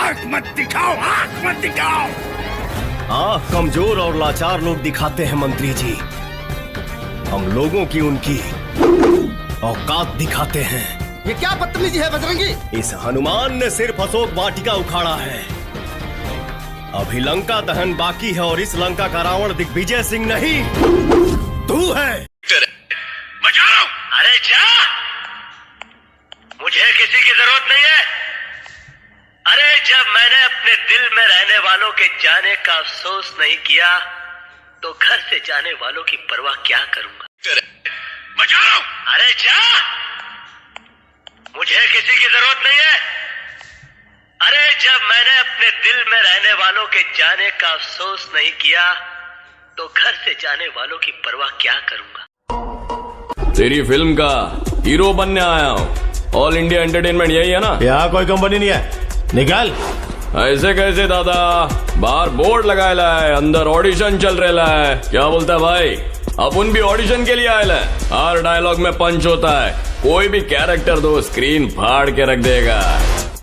आंख मत दिखाओ, आंख मत दिखाओ। आंख कमजोर और लाचार लोग दिखाते हैं मंत्री जी। हम लोगों की उनकी औकात दिखाते हैं। ये क्या बदतमीजी है बजरंगी? इस हनुमान ने सिर्फ अशोक वाटिका उखाड़ा है, अभी लंका दहन बाकी है और इस लंका का रावण दिग्विजय सिंह नहीं, तू है। बचाओ। अरे जा, मुझे किसी की जरूरत नहीं है। अरे जब मैंने अपने दिल में रहने वालों के जाने का अफसोस नहीं किया तो घर से जाने वालों की परवाह क्या करूंगा। बचाओ। अरे जा, मुझे किसी की जरूरत नहीं है। अरे जब मैंने अपने दिल में रहने वालों के जाने का अफसोस नहीं किया तो घर से जाने वालों की परवाह क्या करूंगा। तेरी फिल्म का हीरो बनने आया हूँ। ऑल इंडिया एंटरटेनमेंट यही है ना? यहाँ कोई कंपनी नहीं है, निकाल। ऐसे कैसे दादा, बाहर बोर्ड लगाया है, अंदर ऑडिशन चल रहा है। क्या बोलता है भाई? अपन भी ऑडिशन के लिए आयल है। हर डायलॉग में पंच होता है, कोई भी कैरेक्टर दो स्क्रीन फाड़ के रख देगा।